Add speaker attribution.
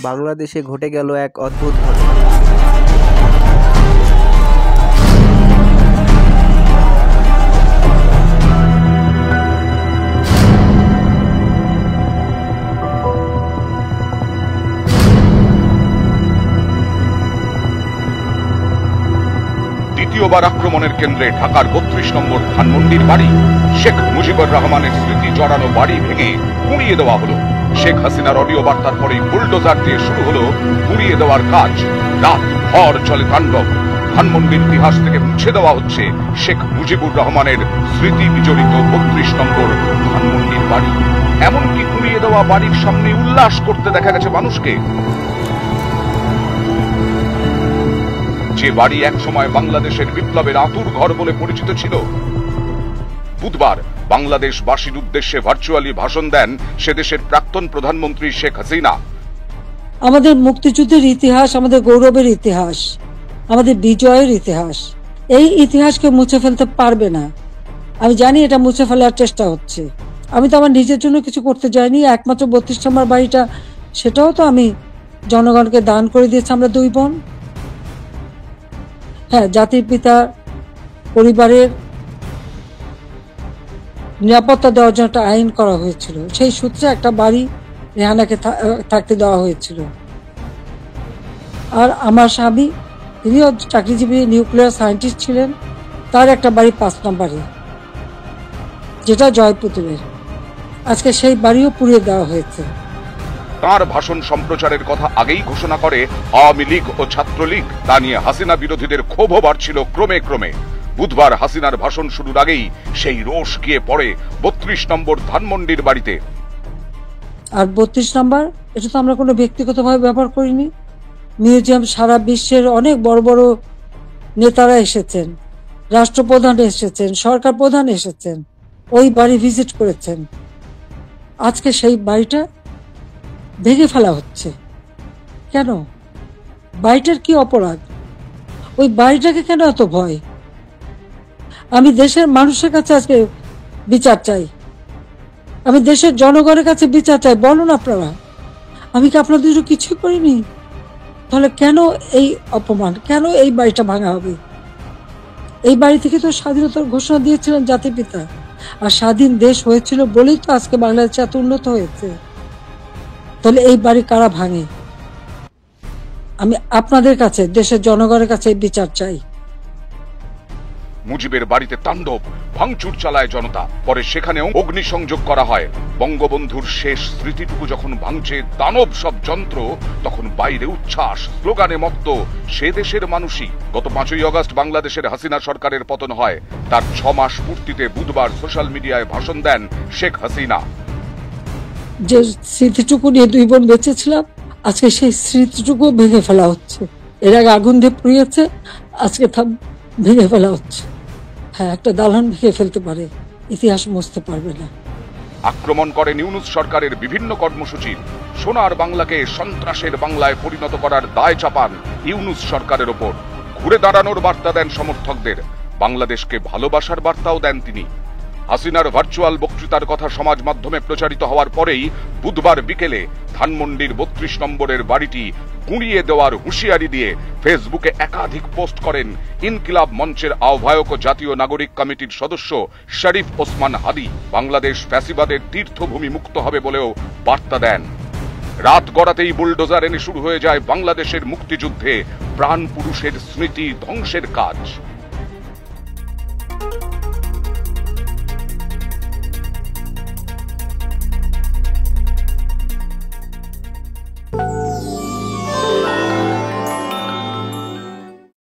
Speaker 1: বাংলাদেশে ঘটে গেল এক অদ্ভুত ঘটনা।
Speaker 2: দ্বিতীয়বার আক্রমণের কেন্দ্রে ঢাকার ৩২ নম্বর ধানমন্ডির বাড়ি। শেখ মুজিবুর রহমানের স্মৃতি জড়ানো বাড়ি ভেঙে গুঁড়িয়ে দেওয়া হলো। শেখ হাসিনার অডিও বার্তার পরেই বুলডোজার দিয়ে শুরু হলো গুঁড়িয়ে দেওয়ার কাজ। রাত ভর চলে তাণ্ডব। ধানমন্ডির ইতিহাস থেকে মুছে দেওয়া হচ্ছে শেখ মুজিবুর রহমানের স্মৃতি বিজড়িত ৩২ নম্বর ধানমন্ডির বাড়ি। এমনকি গুঁড়িয়ে দেওয়া বাড়ির সামনে উল্লাস করতে দেখা গেছে মানুষকে। যে বাড়ি একসময় বাংলাদেশের বিপ্লবের আতুর ঘর বলে পরিচিত ছিল। বুধবার বাংলাদেশবাসীর উদ্দেশ্যে ভার্চুয়ালি ভাষণ দেন সে দেশের প্রাক্তন প্রধানমন্ত্রী শেখ হাসিনা।
Speaker 3: আমাদের মুক্তিযুদ্ধের ইতিহাস, আমাদের গৌরবের ইতিহাস, আমাদের বিজয়ের ইতিহাস, এই ইতিহাসকে মুছে ফেলতে পারবে না। আমি জানি এটা মুছে ফেলার চেষ্টা হচ্ছে। আমি তো আমার নিজের জন্য কিছু করতে যাইনি। একমাত্র ৩২ নম্বর বাড়িটা, সেটাও তো আমি জনগণকে দান করে দিয়েছি, আমরা দুই বোন। হ্যাঁ, জাতির পিতা পরিবারের নিরাপত্তা দেওয়ার জন্য একটা আইন করা হয়েছিল। সেই সূত্রে একটা বাড়ি রেহানাকে থাকতে দেওয়া হয়েছিল। আর আমার স্বামী, তিনিও চাকরিজীবী নিউক্লিয়ার সায়েন্টিস্ট ছিলেন, তার একটা বাড়ি ৫ নম্বরে, যেটা জয়পুতুলের। আজকে সেই বাড়িও পুড়িয়ে দেওয়া হয়েছে।
Speaker 2: তার ভাষণ সম্প্রচারের কথা আগেই ঘোষণা করে আওয়ামী লীগ ও ছাত্রলীগ। তা নিয়ে হাসিনা বিরোধীদের ক্ষোভও বাড়ছিল ক্রমে ক্রমে। বুধবার হাসিনার ভাষণ শুরুর আগেই সেই রোষ গিয়ে পড়ে ৩২ নম্বর ধানমন্ডির বাড়িতে।
Speaker 3: আর ৩২ নম্বর, এটা তো আমরা কোনো ব্যক্তিগতভাবে ব্যবহার করিনি। মিউজিয়াম, সারা বিশ্বের অনেক বড় বড় নেতারা এসেছেন, রাষ্ট্রপ্রধান এসেছেন, সরকার প্রধান এসেছেন, ওই বাড়ি ভিজিট করেছেন। আজকে সেই বাড়িটা ভেঙে ফেলা হচ্ছে কেন? বাড়িটার কি অপরাধ? ওই বাড়িটাকে কেন এত ভয়? আমি দেশের মানুষের কাছে আজকে বিচার চাই, আমি দেশের জনগণের কাছে বিচার চাই। বলুন আপনারা, আমি কি আপনাদের জন্য কিছু করিনি? তাহলে কেন এই অপমান? কেন এই বাড়িটা ভাঙা হবে? এই বাড়ি থেকে তো স্বাধীনতার ঘোষণা দিয়েছিলেন জাতির পিতা। আর স্বাধীন দেশ হয়েছিল বলেই তো আজকে বাংলাদেশ এত উন্নত হয়েছে। তাহলে এই বাড়ি কারা ভাঙে? আমি আপনাদের কাছে, দেশের জনগণের কাছে বিচার চাই।
Speaker 2: মুজিবের বাড়িতে তাণ্ডব, ভাঙচুর চালায় জনতা। পরে সেখানেও অগ্নিসংযোগ করা হয়। বঙ্গবন্ধুর শেষ স্মৃতিটুকু যখন ভাঙছে দানব সব যন্ত্র, তখন বাইরে উচ্ছ্বাস, স্লোগানে মত্ত সে দেশের মানুষই। গত ৫ই আগস্ট বাংলাদেশের হাসিনা সরকারের পতন হয়। তার ৬ মাস পূর্তিতে বুধবার সোশ্যাল মিডিয়ায় ভাষণ দেন শেখ হাসিনা।
Speaker 3: যে স্মৃতিটুকু নিয়ে দুই বোন বেঁচেছিলাম, আজকে সেই স্মৃতিটুকু ভেঙে ফেলা হচ্ছে। এর আগে আগুন দিয়ে পুড়িয়েছে, আজকে তা ভেঙে ফেলা হচ্ছে। হ্যাঁ, একটা দালান ভেঙে ফেলতে পারে, ইতিহাস মুছতে পারবে না।
Speaker 2: আক্রমণ করে ইউনূস সরকারের বিভিন্ন কর্মসূচির। সোনার বাংলাকে সন্ত্রাসের বাংলায় পরিণত করার দায় চাপান ইউনূস সরকারের ওপর। ঘুরে দাঁড়ানোর বার্তা দেন সমর্থকদের। বাংলাদেশকে ভালোবাসার বার্তাও দেন তিনি। হাসিনার ভার্চুয়াল বক্তৃতার কথা সমাজ মাধ্যমে প্রচারিত হওয়ার পরেই বুধবার বিকেলে ধানমন্ডির ৩২ নম্বরের বাড়িটি গুঁড়িয়ে দেওয়ার হুঁশিয়ারি দিয়ে ফেসবুকে একাধিক পোস্ট করেন ইনকিলাব মঞ্চের আহ্বায়ক ও জাতীয় নাগরিক কমিটির সদস্য শরীফ ওসমান হাদি। বাংলাদেশ ফ্যাসিবাদের তীর্থভূমি মুক্ত হবে বলেও বার্তা দেন। রাত গড়াতেই বুলডোজার এনে শুরু হয়ে যায় বাংলাদেশের মুক্তিযুদ্ধে প্রাণ পুরুষের স্মৃতি ধ্বংসের কাজ।